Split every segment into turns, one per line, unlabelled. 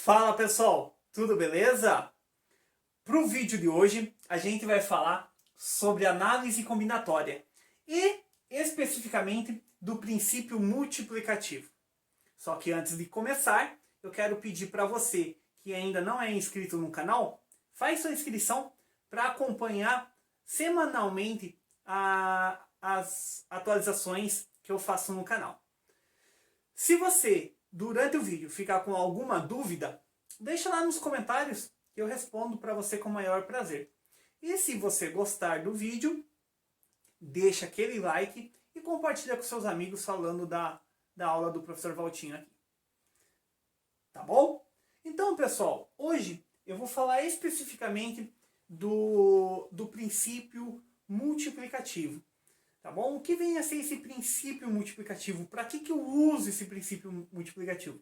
Fala pessoal, tudo beleza? Para o vídeo de hoje a gente vai falar sobre análise combinatória e especificamente do princípio multiplicativo. Só que antes de começar, eu quero pedir para você que ainda não é inscrito no canal, faz sua inscrição para acompanhar semanalmente as atualizações que eu faço no canal. Se você, durante o vídeo, ficar com alguma dúvida, deixa lá nos comentários que eu respondo para você com o maior prazer. E se você gostar do vídeo, deixa aquele like e compartilha com seus amigos falando da aula do professor Valtinho aqui. Tá bom? Então, pessoal, hoje eu vou falar especificamente do princípio multiplicativo. Tá bom? O que vem a ser esse princípio multiplicativo? Para que eu uso esse princípio multiplicativo?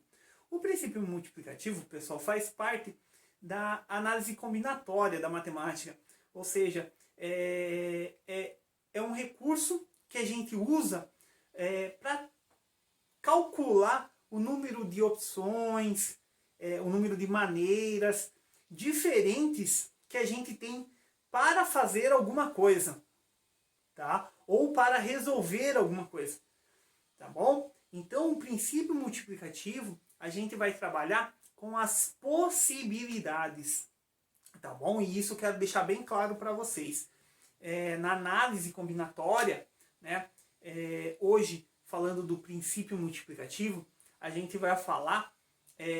O princípio multiplicativo, pessoal, faz parte da análise combinatória da matemática. Ou seja, é um recurso que a gente usa para calcular o número de opções, o número de maneiras diferentes que a gente tem para fazer alguma coisa. Tá? Ou para resolver alguma coisa, tá bom? Então, o princípio multiplicativo, a gente vai trabalhar com as possibilidades, tá bom? E isso eu quero deixar bem claro para vocês. Na análise combinatória, né, hoje, falando do princípio multiplicativo, a gente vai falar,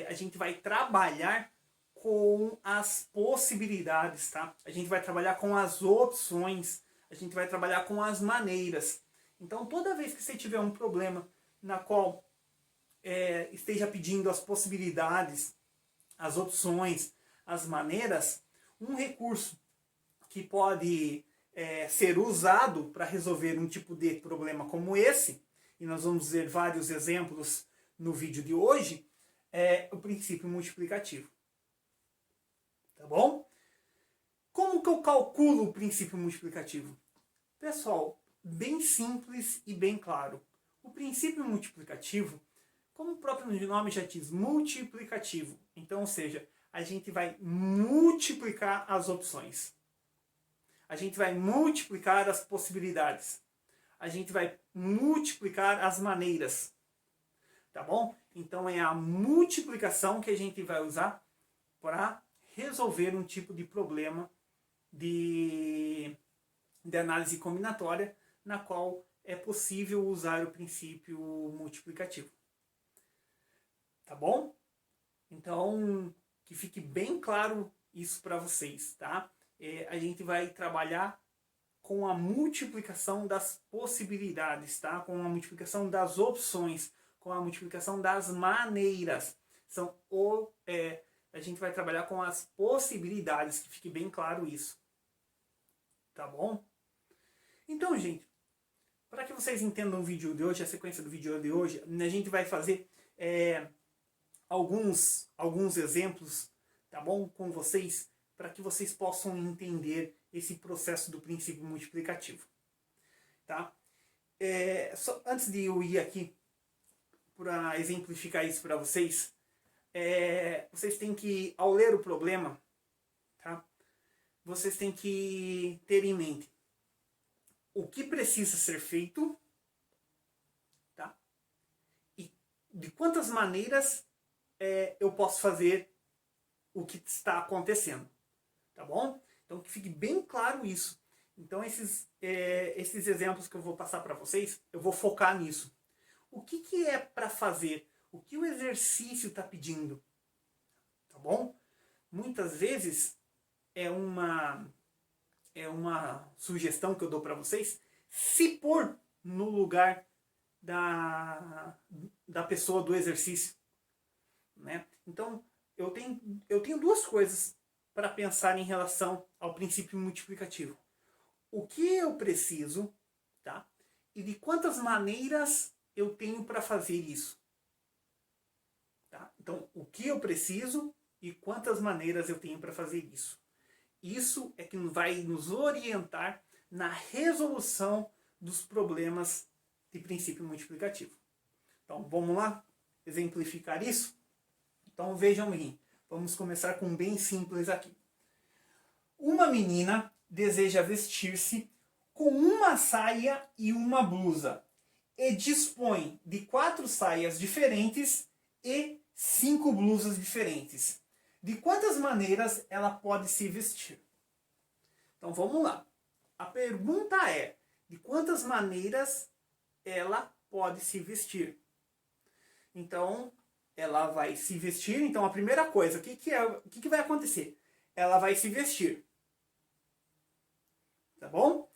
a gente vai trabalhar com as possibilidades, tá? A gente vai trabalhar com as opções, a gente vai trabalhar com as maneiras. Então, toda vez que você tiver um problema na qual esteja pedindo as possibilidades, as opções, as maneiras, um recurso que pode ser usado para resolver um tipo de problema como esse, e nós vamos ver vários exemplos no vídeo de hoje, é o princípio multiplicativo. Tá bom? Como que eu calculo o princípio multiplicativo? Pessoal, bem simples e bem claro. O princípio multiplicativo, como o próprio nome já diz, multiplicativo. Então, ou seja, a gente vai multiplicar as opções. A gente vai multiplicar as possibilidades. A gente vai multiplicar as maneiras. Tá bom? Então, é a multiplicação que a gente vai usar para resolver um tipo de problema de análise combinatória, na qual é possível usar o princípio multiplicativo. Tá bom? Então, que fique bem claro isso para vocês, tá? A gente vai trabalhar com a multiplicação das possibilidades, tá? Com a multiplicação das opções, com a multiplicação das maneiras. A gente vai trabalhar com as possibilidades, que fique bem claro isso. Tá bom? Então, gente, para que vocês entendam o vídeo de hoje, a sequência do vídeo de hoje, a gente vai fazer alguns exemplos, tá bom? Com vocês, para que vocês possam entender esse processo do princípio multiplicativo. Tá? Antes de eu ir aqui para exemplificar isso para vocês, vocês têm que, ao ler o problema, tá? Vocês têm que ter em mente o que precisa ser feito, tá? E de quantas maneiras eu posso fazer o que está acontecendo, tá bom? Então que fique bem claro isso. Então esses exemplos que eu vou passar para vocês, eu vou focar nisso. O que é para fazer? O que o exercício está pedindo? Tá bom? Muitas vezes é uma sugestão que eu dou para vocês, se pôr no lugar da pessoa do exercício. Né? Então, eu tenho duas coisas para pensar em relação ao princípio multiplicativo. O que eu preciso, tá? E de quantas maneiras eu tenho para fazer isso. Tá? Então, o que eu preciso e quantas maneiras eu tenho para fazer isso. Isso é que vai nos orientar na resolução dos problemas de princípio multiplicativo. Então, vamos lá exemplificar isso? Então, vejam bem. Vamos começar com um bem simples aqui. Uma menina deseja vestir-se com uma saia e uma blusa e dispõe de 4 saias diferentes e 5 blusas diferentes. De quantas maneiras ela pode se vestir? Então vamos lá. A pergunta é: de quantas maneiras ela pode se vestir? Então, ela vai se vestir. Então, a primeira coisa, o que vai acontecer? Ela vai se vestir. Tá bom?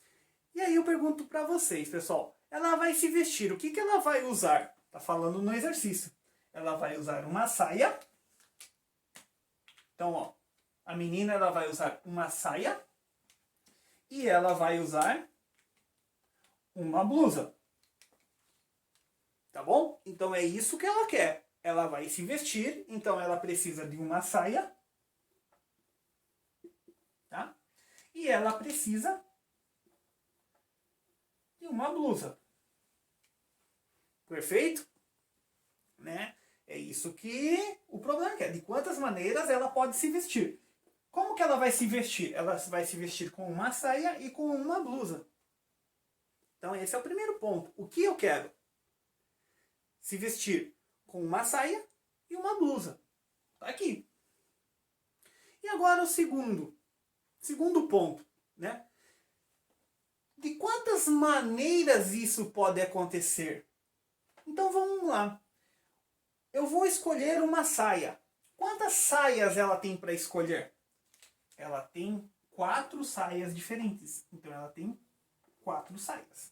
E aí eu pergunto para vocês, pessoal. Ela vai se vestir. O que ela vai usar? Tá falando no exercício. Ela vai usar uma saia. Então, ó, a menina ela vai usar uma saia. E ela vai usar uma blusa. Tá bom? Então é isso que ela quer. Ela vai se vestir, então ela precisa de uma saia. Tá? E ela precisa de uma blusa. Perfeito? Né? É isso que o problema é. De quantas maneiras ela pode se vestir? Como que ela vai se vestir? Ela vai se vestir com uma saia e com uma blusa. Então esse é o primeiro ponto. O que eu quero? Se vestir com uma saia e uma blusa. Tá aqui. E agora o segundo ponto, né? De quantas maneiras isso pode acontecer? Então vamos lá. Eu vou escolher uma saia. Quantas saias ela tem para escolher? Ela tem 4 saias diferentes. Então ela tem 4 saias.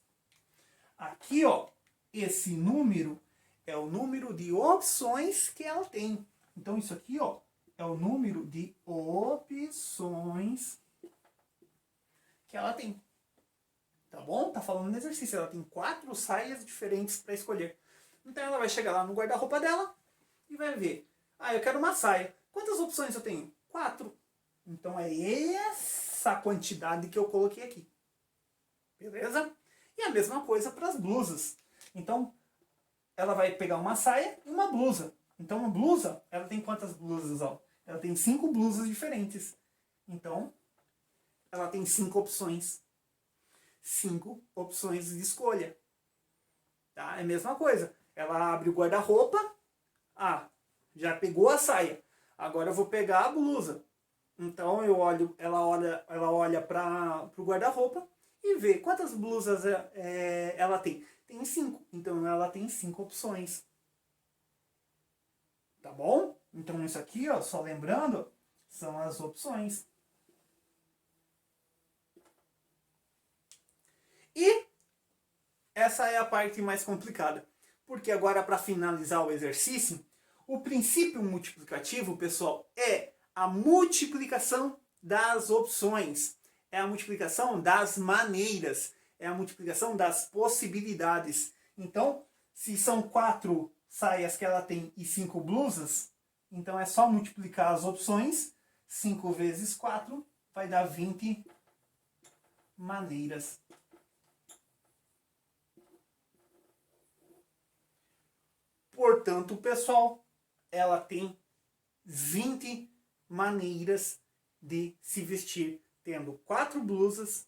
Aqui, ó, esse número é o número de opções que ela tem. Então isso aqui, ó, é o número de opções que ela tem. Tá bom? Tá falando no exercício. Ela tem 4 saias diferentes para escolher. Então ela vai chegar lá no guarda-roupa dela e vai ver. Ah, eu quero uma saia. Quantas opções eu tenho? 4. Então é essa quantidade que eu coloquei aqui. Beleza? E a mesma coisa para as blusas. Então, ela vai pegar uma saia e uma blusa. Então, uma blusa, ela tem quantas blusas? Ó? Ela tem 5 blusas diferentes. Então, ela tem 5 opções. 5 opções de escolha. Tá? É a mesma coisa. Ela abre o guarda-roupa. Ah, já pegou a saia. Agora eu vou pegar a blusa. Então ela olha para o guarda-roupa e vê quantas blusas ela tem. Tem 5. Então ela tem 5 opções. Tá bom? Então isso aqui, ó, só lembrando, são as opções. E essa é a parte mais complicada. Porque agora, para finalizar o exercício, o princípio multiplicativo, pessoal, é a multiplicação das opções. É a multiplicação das maneiras. É a multiplicação das possibilidades. Então, se são 4 saias que ela tem e 5 blusas, então é só multiplicar as opções. 5 vezes 4 vai dar 20 maneiras. Portanto, pessoal, ela tem 20 maneiras de se vestir, tendo 4 blusas,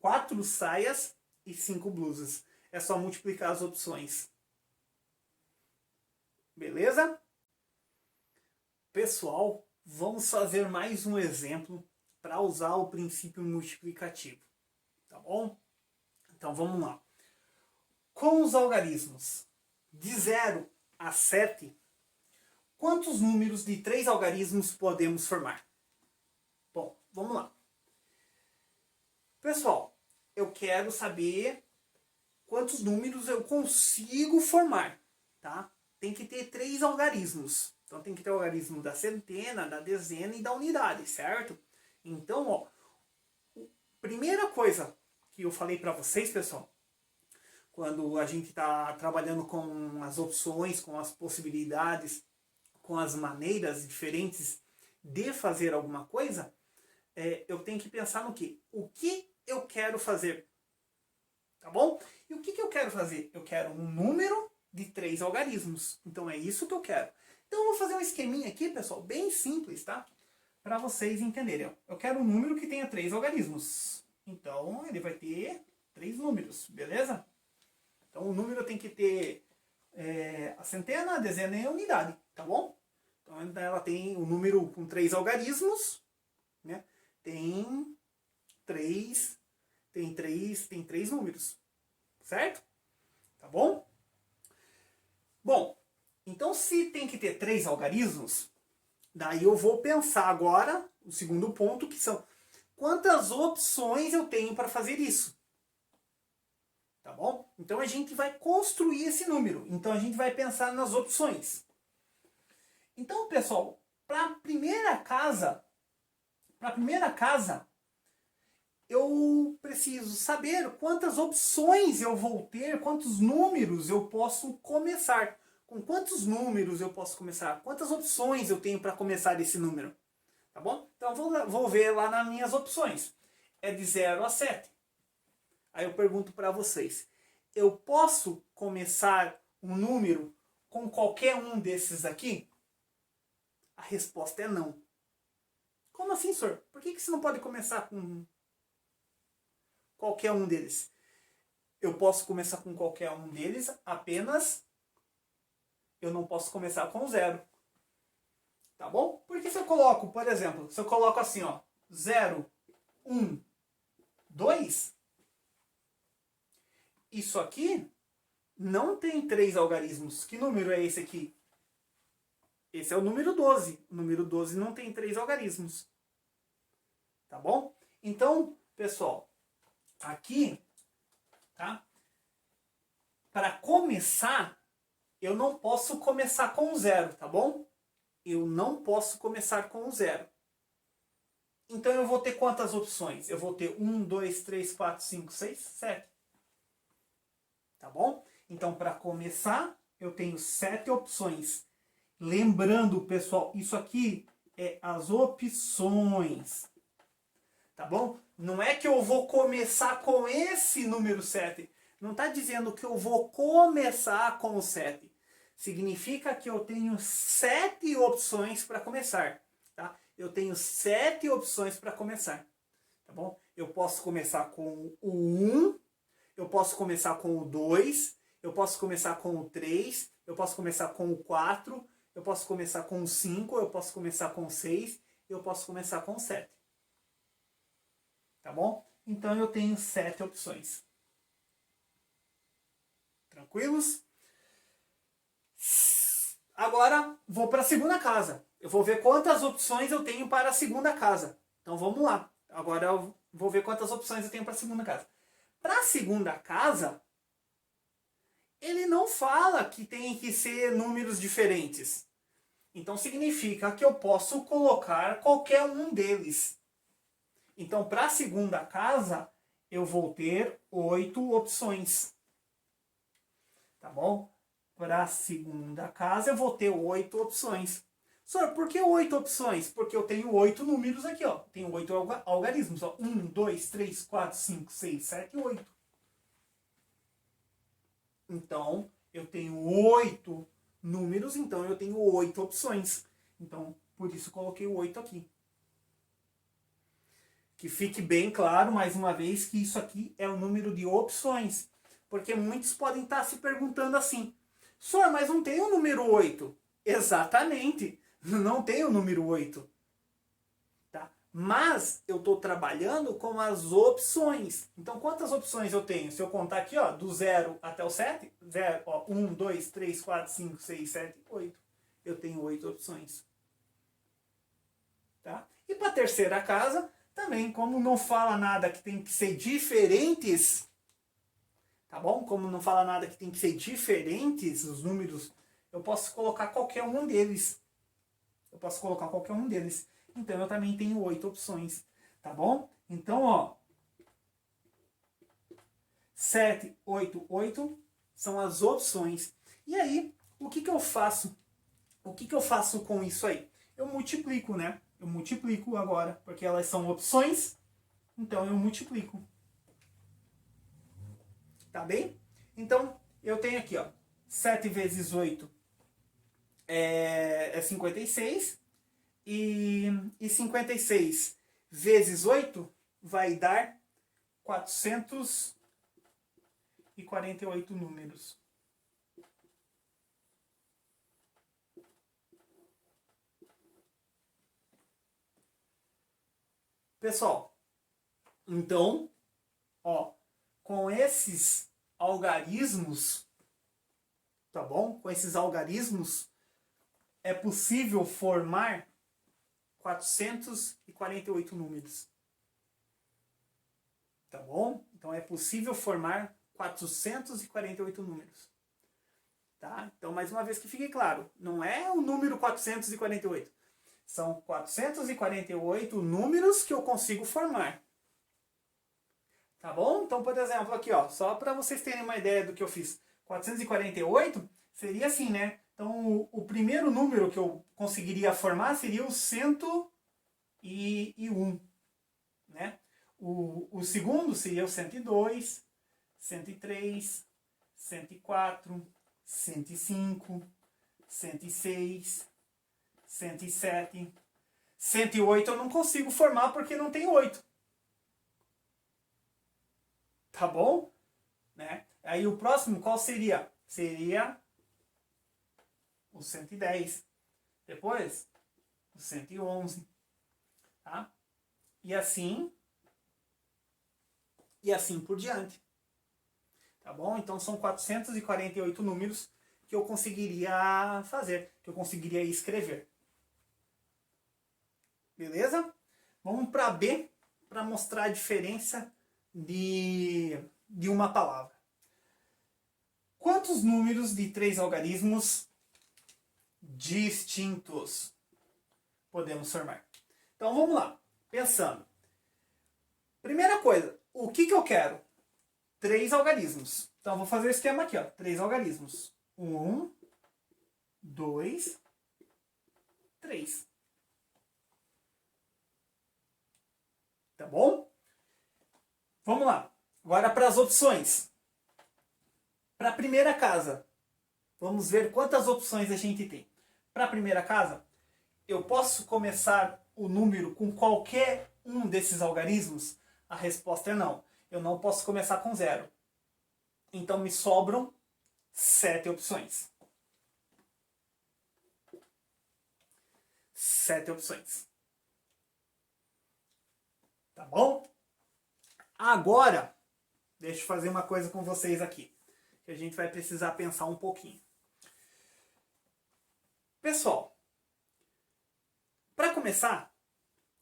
4 saias e 5 blusas. É só multiplicar as opções. Beleza? Pessoal, vamos fazer mais um exemplo para usar o princípio multiplicativo. Tá bom? Então vamos lá. Com os algarismos de 0 a 7, quantos números de 3 algarismos podemos formar? Bom, vamos lá. Pessoal, eu quero saber quantos números eu consigo formar, tá? Tem que ter 3 algarismos. Então tem que ter o algarismo da centena, da dezena e da unidade, certo? Então, ó, primeira coisa que eu falei para vocês, pessoal, quando a gente está trabalhando com as opções, com as possibilidades, com as maneiras diferentes de fazer alguma coisa, eu tenho que pensar no quê? O que eu quero fazer? Tá bom? E o que eu quero fazer? Eu quero um número de 3 algarismos. Então é isso que eu quero. Então eu vou fazer um esqueminha aqui, pessoal, bem simples, tá? Para vocês entenderem. Eu quero um número que tenha 3 algarismos. Então ele vai ter 3 números, beleza? Então o número tem que ter a centena, a dezena e a unidade, tá bom? Então ela tem o número com 3 algarismos, né? Tem três números, certo? Tá bom? Bom, então se tem que ter 3 algarismos, daí eu vou pensar agora, o segundo ponto, que são quantas opções eu tenho para fazer isso. Tá bom? Então a gente vai construir esse número. Então a gente vai pensar nas opções. Então, pessoal, para a primeira casa, eu preciso saber quantas opções eu vou ter, quantos números eu posso começar. Com quantos números eu posso começar? Quantas opções eu tenho para começar esse número? Tá bom? Então vou ver lá nas minhas opções. É de 0 a 7. Aí eu pergunto para vocês, eu posso começar um número com qualquer um desses aqui? A resposta é não. Como assim, senhor? Por que você não pode começar com qualquer um deles? Eu posso começar com qualquer um deles, apenas eu não posso começar com 0. Tá bom? Porque se eu coloco, por exemplo, se eu coloco assim, ó, 0, 1, 2, isso aqui não tem 3 algarismos. Que número é esse aqui? Esse é o número 12. O número 12 não tem 3 algarismos. Tá bom? Então, pessoal, aqui, tá? Para começar, eu não posso começar com 0, tá bom? Eu não posso começar com 0. Então eu vou ter quantas opções? Eu vou ter 1, 2, 3, 4, 5, 6, 7. Tá bom? Então, para começar, eu tenho 7 opções. Lembrando, pessoal, isso aqui é as opções. Tá bom? Não é que eu vou começar com esse número 7. Não está dizendo que eu vou começar com o 7. Significa que eu tenho 7 opções para começar. Tá? Eu tenho 7 opções para começar. Tá bom? Eu posso começar com o 1, eu posso começar com o 2, eu posso começar com o 3, eu posso começar com o 4, eu posso começar com o 5, eu posso começar com o 6, eu posso começar com o 7. Tá bom? Então eu tenho 7 opções. Tranquilos? Agora vou para a segunda casa. Eu vou ver quantas opções eu tenho para a segunda casa. Então vamos lá. Agora eu vou ver quantas opções eu tenho para a segunda casa. Para a segunda casa, ele não fala que tem que ser números diferentes. Então significa que eu posso colocar qualquer um deles. Então, para a segunda casa, eu vou ter 8 opções. Tá bom? Para a segunda casa, eu vou ter 8 opções. Senhor, por que 8 opções? Porque eu tenho 8 números aqui, ó. Tenho 8 algarismos, ó. 1, 2, 3, 4, 5, 6, 7, 8. Então, eu tenho 8 números, então eu tenho 8 opções. Então, por isso coloquei o 8 aqui. Que fique bem claro, mais uma vez, que isso aqui é o número de opções. Porque muitos podem estar se perguntando assim, senhor, mas não tem o número 8. Exatamente, não tem o número 8. Tá? Mas eu estou trabalhando com as opções. Então, quantas opções eu tenho? Se eu contar aqui, ó, do 0 até o 7, 0, ó, 1, 2, 3, 4, 5, 6, 7, 8. Eu tenho 8 opções. Tá? E para a terceira casa, também, como não fala nada que tem que ser diferentes, tá bom? Como não fala nada que tem que ser diferentes os números, eu posso colocar qualquer um deles. Então eu também tenho 8 opções, tá bom? Então, ó, 7, 8, 8 são as opções. E aí, o que eu faço? O que eu faço com isso aí? Eu multiplico, né? Eu multiplico agora, porque elas são opções, então eu multiplico. Tá bem? Então, eu tenho aqui, ó, 7 vezes 8 é 56. E 56 vezes 8 vai dar 448 números. Pessoal, então, ó, com esses algarismos, tá bom? Com esses algarismos é possível formar 448 números. Tá bom? Então é possível formar 448 números. Tá? Então, mais uma vez que fique claro, não é o número 448. São 448 números que eu consigo formar. Tá bom? Então, por exemplo, aqui, ó, só para vocês terem uma ideia do que eu fiz. 448 seria assim, né? Então, o primeiro número que eu conseguiria formar seria o 101, né? O segundo seria o 102, 103, 104, 105, 106, 107, 108 eu não consigo formar porque não tem 8. Tá bom? Né? Aí o próximo qual seria? Seria o 110. Depois, o 111. Tá? E assim por diante. Tá bom? Então são 448 números que eu conseguiria fazer, que eu conseguiria escrever. Beleza? Vamos para B, para mostrar a diferença de uma palavra. Quantos números de 3 algarismos distintos podemos formar? Então vamos lá, pensando. Primeira coisa, o que eu quero? 3 algarismos. Então vou fazer o esquema aqui, ó. 3 algarismos. 1, 2, 3. Tá bom? Vamos lá. Agora para as opções. Para a primeira casa, vamos ver quantas opções a gente tem. Para a primeira casa, eu posso começar o número com qualquer um desses algarismos? A resposta é não. Eu não posso começar com 0. Então me sobram 7 opções. 7 opções. Tá bom? Agora, deixa eu fazer uma coisa com vocês aqui, que a gente vai precisar pensar um pouquinho. Pessoal, para começar,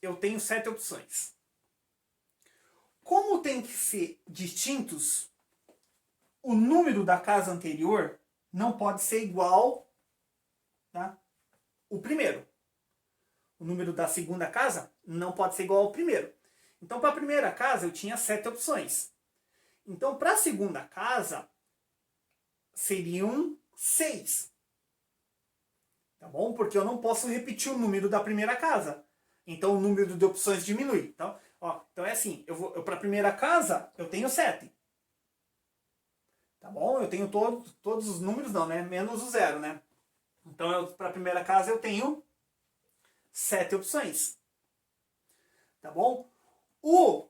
eu tenho 7 opções. Como tem que ser distintos, o número da casa anterior não pode ser igual, tá, o primeiro. O número da segunda casa não pode ser igual ao primeiro. Então, para a primeira casa, eu tinha 7 opções. Então, para a segunda casa, seriam 6. Tá bom? Porque eu não posso repetir o número da primeira casa. Então, o número de opções diminui. Então é assim, eu para a primeira casa, eu tenho 7. Tá bom? Eu tenho todos os números, não, né? Menos o 0, né? Então, para a primeira casa, eu tenho 7 opções. Tá bom? O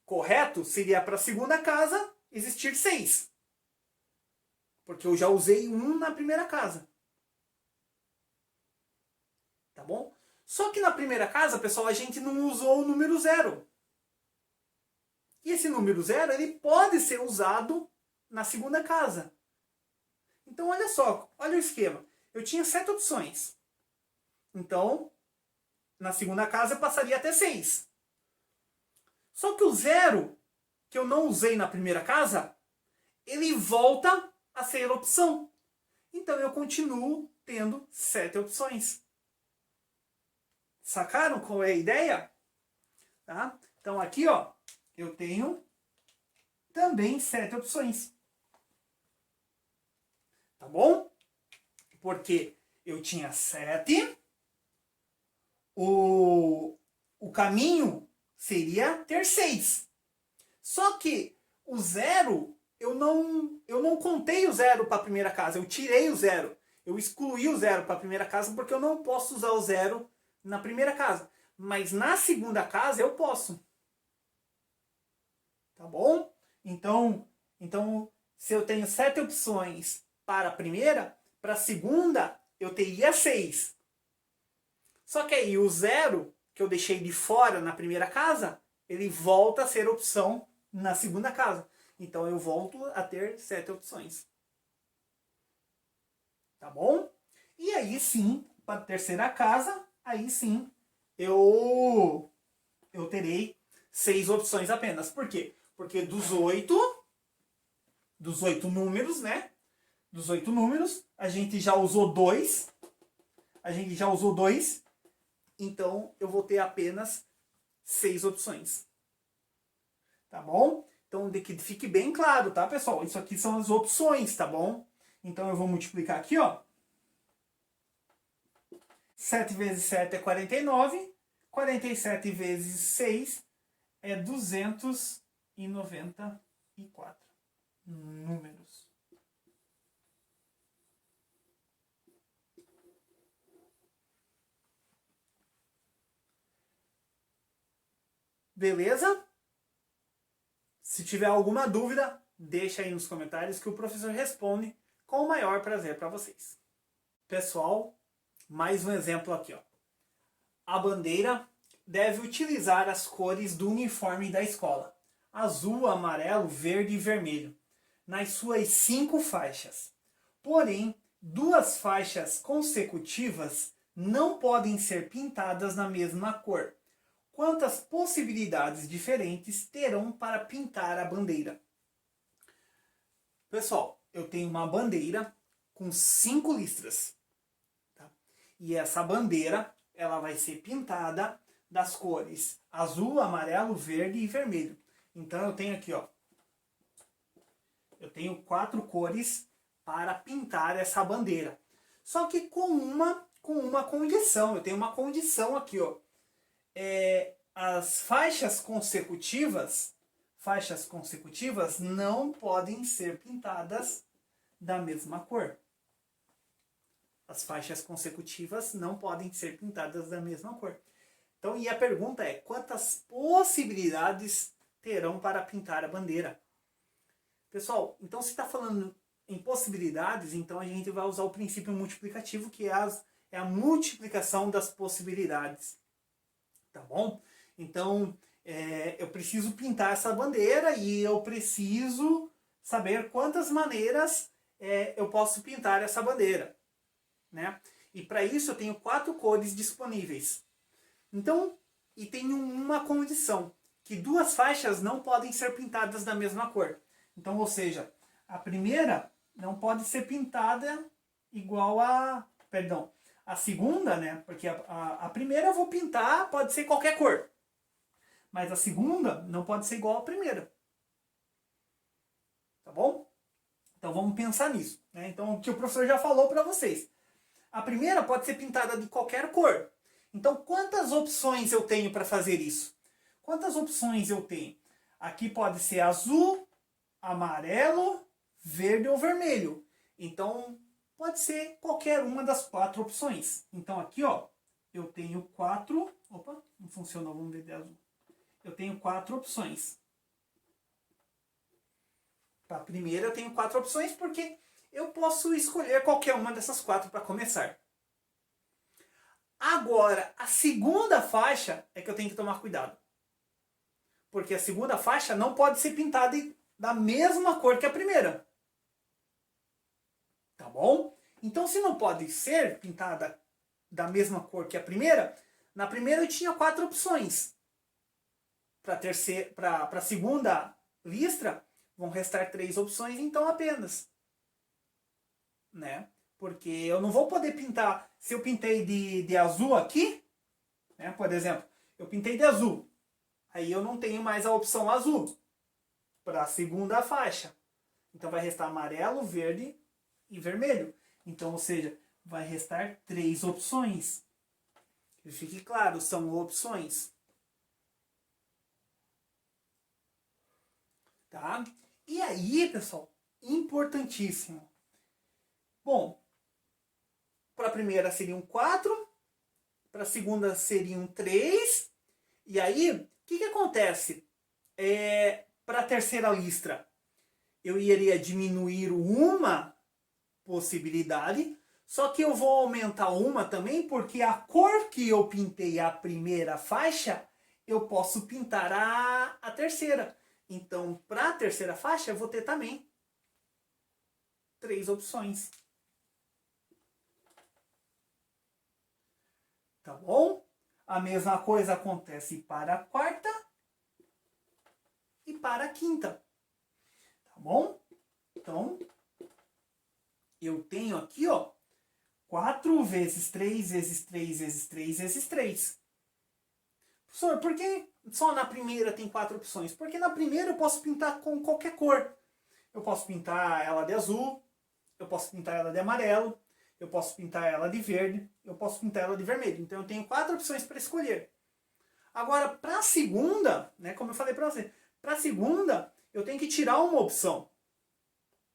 correto seria para a segunda casa existir 6. Porque eu já usei 1 na primeira casa. Tá bom? Só que na primeira casa, pessoal, a gente não usou o número 0. E esse número 0, ele pode ser usado na segunda casa. Então, olha só, olha o esquema. Eu tinha 7 opções. Então, na segunda casa, eu passaria até 6. Só que o 0, que eu não usei na primeira casa, ele volta a ser opção. Então, eu continuo tendo 7 opções. Sacaram qual é a ideia? Tá? Então, aqui, ó, eu tenho também 7 opções. Tá bom? Porque eu tinha 7. O caminho seria ter 6. Só que o 0, eu não contei o 0 para a primeira casa. Eu tirei o 0. Eu excluí o 0 para a primeira casa porque eu não posso usar o 0 na primeira casa. Mas na segunda casa eu posso. Tá bom? Então se eu tenho 7 opções para a primeira, para a segunda eu teria 6. Só que aí o 0, que eu deixei de fora na primeira casa, ele volta a ser opção na segunda casa. Então eu volto a ter 7 opções. Tá bom? E aí sim, para a terceira casa, aí sim eu terei 6 opções apenas. Por quê? Porque dos 8 números, né? Dos 8 números, a gente já usou 2. Então eu vou ter apenas 6 opções. Tá bom? Então que fique bem claro, tá, pessoal? Isso aqui são as opções, tá bom? Então eu vou multiplicar aqui, ó. 7 vezes 7 é 49. 47 vezes 6 é 294 números. Beleza? Se tiver alguma dúvida, deixa aí nos comentários que o professor responde com o maior prazer para vocês. Pessoal, mais um exemplo aqui, ó. A bandeira deve utilizar as cores do uniforme da escola: azul, amarelo, verde e vermelho, nas suas 5 faixas. Porém, 2 faixas consecutivas não podem ser pintadas na mesma cor. Quantas possibilidades diferentes terão para pintar a bandeira? Pessoal, eu tenho uma bandeira com 5 listras. Tá? E essa bandeira ela vai ser pintada das cores azul, amarelo, verde e vermelho. Então eu tenho aqui, ó, eu tenho 4 cores para pintar essa bandeira. Só que com uma condição. Eu tenho uma condição aqui, ó. As faixas consecutivas não podem ser pintadas da mesma cor. As faixas consecutivas não podem ser pintadas da mesma cor. Então, e a pergunta é: quantas possibilidades terão para pintar a bandeira? Pessoal, então se está falando em possibilidades, então a gente vai usar o princípio multiplicativo, que é a multiplicação das possibilidades. Tá bom? Então, eu preciso pintar essa bandeira e eu preciso saber quantas maneiras eu posso pintar essa bandeira. Né? E para isso eu tenho 4 cores disponíveis. Então, e tenho uma condição, que 2 faixas não podem ser pintadas da mesma cor. Então, ou seja, a primeira não pode ser pintada igual a... Perdão, a segunda, né? Porque a primeira eu vou pintar, pode ser qualquer cor. Mas a segunda não pode ser igual à primeira. Tá bom? Então vamos pensar nisso. Né? Então o que o professor já falou para vocês. A primeira pode ser pintada de qualquer cor. Então quantas opções eu tenho para fazer isso? Quantas opções eu tenho? Aqui pode ser azul, amarelo, verde ou vermelho. Então pode ser qualquer uma das 4 opções. Então aqui, ó, eu tenho 4... Opa, não funcionou, vamos ver de azul. Eu tenho 4 opções. Para a primeira eu tenho 4 opções porque eu posso escolher qualquer uma dessas 4 para começar. Agora, a segunda faixa é que eu tenho que tomar cuidado. Porque a segunda faixa não pode ser pintada da mesma cor que a primeira. Tá bom? Então, se não pode ser pintada da mesma cor que a primeira, na primeira eu tinha 4 opções. Para a segunda listra, vão restar 3 opções, então apenas. Né? Porque eu não vou poder pintar... Se eu pintei de azul aqui, né? Por exemplo, eu pintei de azul. Aí eu não tenho mais a opção azul para a segunda faixa. Então vai restar amarelo, verde e vermelho. Então, ou seja, vai restar 3 opções. Que fique claro, são opções. Tá? E aí, pessoal, importantíssimo. Bom, para a primeira seriam 4, para a segunda seriam 3. E aí, o que acontece? Para a terceira listra, eu iria diminuir uma possibilidade, só que eu vou aumentar uma também, porque a cor que eu pintei a primeira faixa, eu posso pintar a terceira. Então, para a terceira faixa, eu vou ter também 3 opções. Tá bom? A mesma coisa acontece para a quarta e para a quinta. Tá bom? Então, eu tenho aqui, ó, 4 vezes 3 vezes 3 vezes 3 vezes 3. Professor, por que só na primeira tem 4 opções? Porque na primeira eu posso pintar com qualquer cor. Eu posso pintar ela de azul, eu posso pintar ela de amarelo, eu posso pintar ela de verde, eu posso pintar ela de vermelho. Então eu tenho 4 opções para escolher. Agora, para a segunda, né, como eu falei para você, para a segunda eu tenho que tirar uma opção.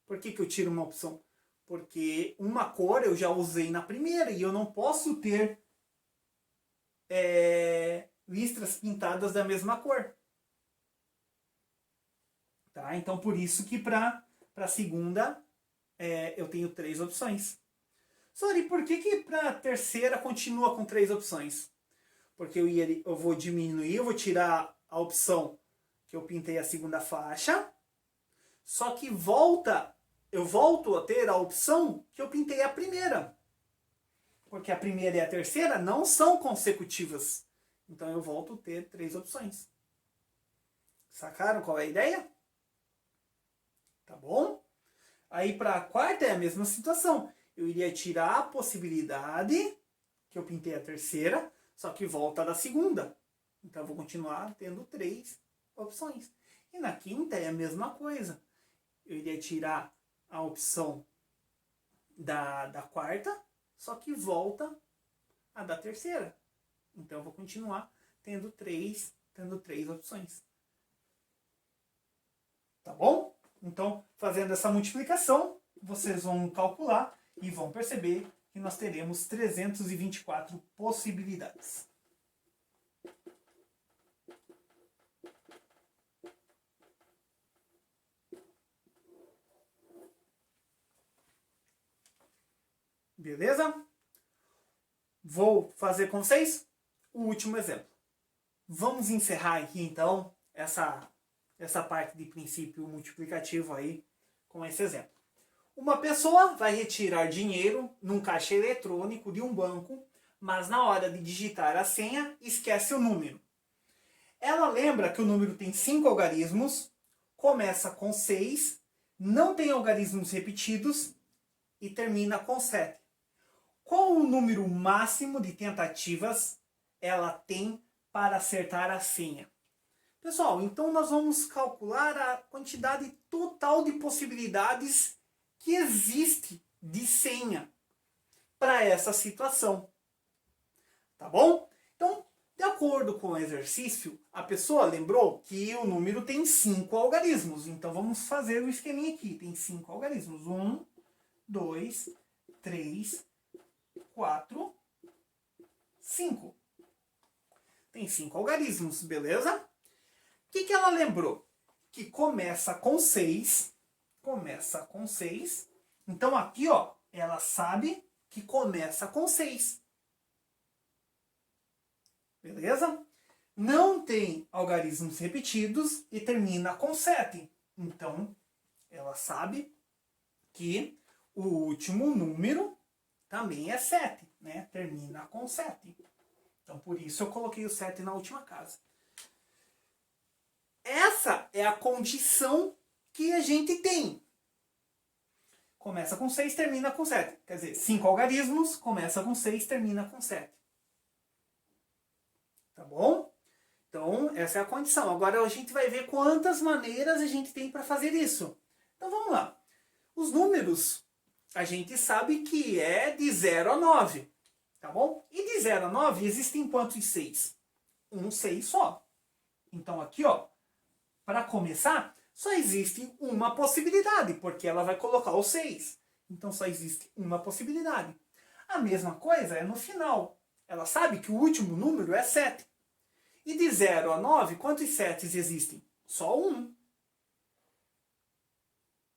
Por que eu tiro uma opção? Porque uma cor eu já usei na primeira e eu não posso ter listras pintadas da mesma cor. Tá? Então por isso que para a segunda eu tenho 3 opções. Sorry, por que para a terceira continua com 3 opções? Porque eu vou diminuir, eu vou tirar a opção que eu pintei a segunda faixa, só que eu volto a ter a opção que eu pintei a primeira. Porque a primeira e a terceira não são consecutivas. Então eu volto a ter 3 opções. Sacaram qual é a ideia? Tá bom? Aí para a quarta é a mesma situação. Eu iria tirar a possibilidade que eu pintei a terceira, só que volta da segunda. Então eu vou continuar tendo 3 opções. E na quinta é a mesma coisa. Eu iria tirar a opção da quarta, só que volta a da terceira. Então eu vou continuar tendo três opções. Tá bom? Então, fazendo essa multiplicação, vocês vão calcular e vão perceber que nós teremos 324 possibilidades. Beleza? Vou fazer com vocês o último exemplo. Vamos encerrar aqui então essa parte de princípio multiplicativo aí com esse exemplo. Uma pessoa vai retirar dinheiro num caixa eletrônico de um banco, mas na hora de digitar a senha esquece o número. Ela lembra que o número tem 5 algarismos, começa com 6, não tem algarismos repetidos e termina com 7. Qual o número máximo de tentativas ela tem para acertar a senha? Pessoal, então nós vamos calcular a quantidade total de possibilidades que existe de senha para essa situação. Tá bom? Então, de acordo com o exercício, a pessoa lembrou que o número tem 5 algarismos. Então vamos fazer o esqueminha aqui. Tem 5 algarismos. 1, 2, 3, 4, 5. Tem 5 algarismos, beleza? O que ela lembrou? Que começa com 6. Começa com 6. Então aqui, ó, ela sabe que começa com 6. Beleza? Não tem algarismos repetidos e termina com 7. Então, ela sabe que o último número também é 7, né? Termina com 7. Então, por isso eu coloquei o 7 na última casa. Essa é a condição que a gente tem. Começa com 6, termina com 7. Quer dizer, 5 algarismos, começa com 6, termina com 7. Tá bom? Então, essa é a condição. Agora a gente vai ver quantas maneiras a gente tem para fazer isso. Então, vamos lá. Os números, a gente sabe que é de 0 a 9. Tá bom? E de 0 a 9 existem quantos 6? Um 6 só. Então, aqui, ó, para começar, só existe uma possibilidade, porque ela vai colocar o 6. Então, só existe uma possibilidade. A mesma coisa é no final. Ela sabe que o último número é 7. E de 0 a 9, quantos 7 existem? Só um.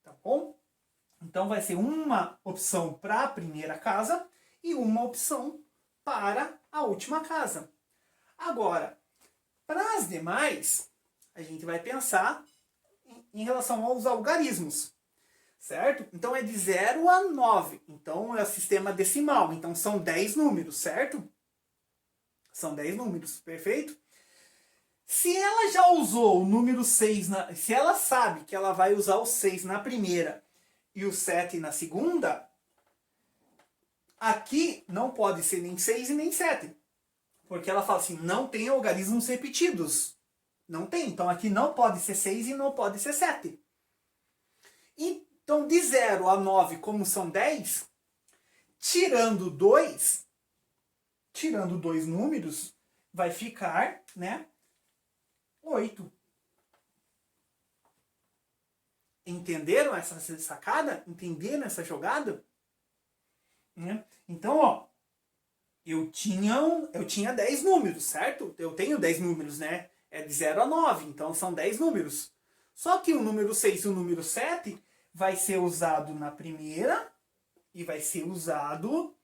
Tá bom? Então vai ser uma opção para a primeira casa e uma opção para a última casa. Agora, para as demais, a gente vai pensar em relação aos algarismos, certo? Então é de 0 a 9, então é o sistema decimal, então são 10 números, certo? São 10 números, perfeito? Se ela já usou o número 6, se ela sabe que ela vai usar o 6 na primeira e o 7 na segunda, aqui não pode ser nem 6 e nem 7. Porque ela fala assim, não tem algarismos repetidos. Não tem. Então aqui não pode ser 6 e não pode ser 7. Então de 0 a 9, como são 10, tirando dois números, vai ficar, né, 8. Entenderam essa sacada? Entenderam essa jogada? Então, ó, eu tinha 10 números, certo? Eu tenho 10 números, né? É de 0 a 9, então são 10 números. Só que o número 6 e o número 7 vai ser usado na primeira e vai ser usado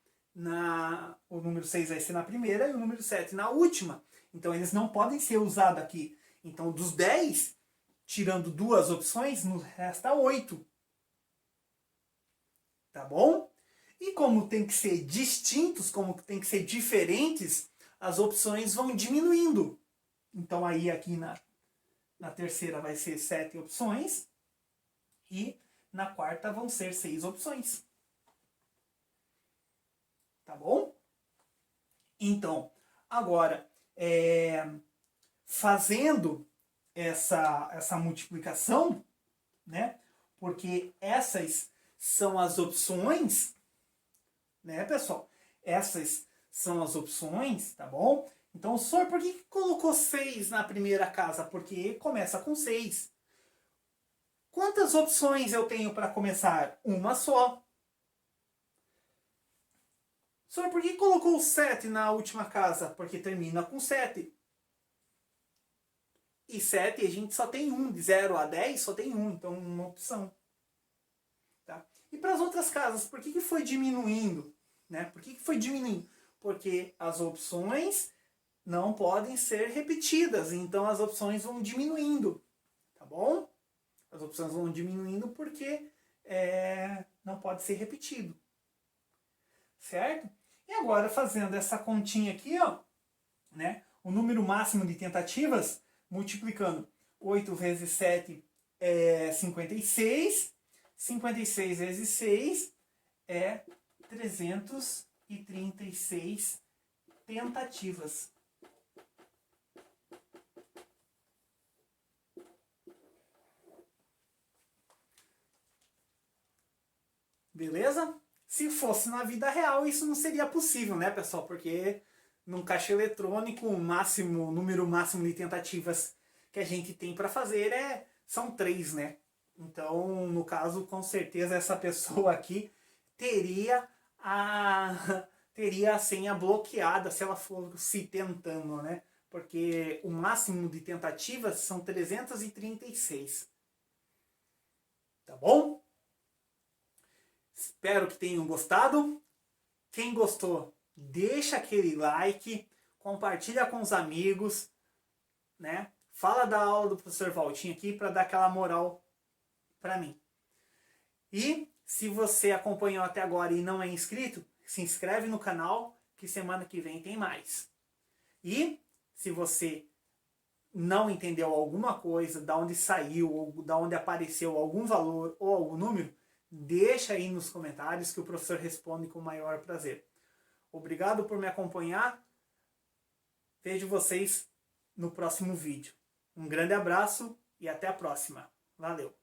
o número 6 vai ser na primeira e o número 7 na última. Então eles não podem ser usados aqui. Então dos 10, tirando duas opções, nos resta 8. Tá bom? E como tem que ser distintos, como tem que ser diferentes, as opções vão diminuindo. Então aí aqui na terceira vai ser 7 opções e na quarta vão ser 6 opções. Tá bom? Então, agora, fazendo essa multiplicação, né? Porque essas são as opções, né, pessoal? Essas são as opções, tá bom? Então, o senhor, por que colocou 6 na primeira casa? Porque começa com 6. Quantas opções eu tenho para começar? Uma só. Senhor, por que colocou 7 na última casa? Porque termina com 7. E 7 a gente só tem um. De 0 a 10 só tem um. Então, uma opção. Tá? E para as outras casas, por que foi diminuindo? Né? Por que foi diminuindo? Porque as opções não podem ser repetidas. Então, as opções vão diminuindo. Tá bom? As opções vão diminuindo porque não pode ser repetido. Certo? E agora, fazendo essa continha aqui, ó, né? O número máximo de tentativas, multiplicando 8 vezes 7 é 56. 56 vezes 6 é 336 tentativas. Beleza? Se fosse na vida real, isso não seria possível, né, pessoal? Porque num caixa eletrônico, o número máximo de tentativas que a gente tem para fazer são 3, né? Então, no caso, com certeza essa pessoa aqui teria a senha bloqueada se ela fosse tentando, né? Porque o máximo de tentativas são 336. Tá bom? Espero que tenham gostado. Quem gostou, deixa aquele like, compartilha com os amigos, né? Fala da aula do professor Valtinho aqui para dar aquela moral para mim. E se você acompanhou até agora e não é inscrito, se inscreve no canal que semana que vem tem mais. E se você não entendeu alguma coisa, da onde saiu ou da onde apareceu algum valor ou algum número, deixa aí nos comentários que o professor responde com o maior prazer. Obrigado por me acompanhar. Vejo vocês no próximo vídeo. Um grande abraço e até a próxima. Valeu!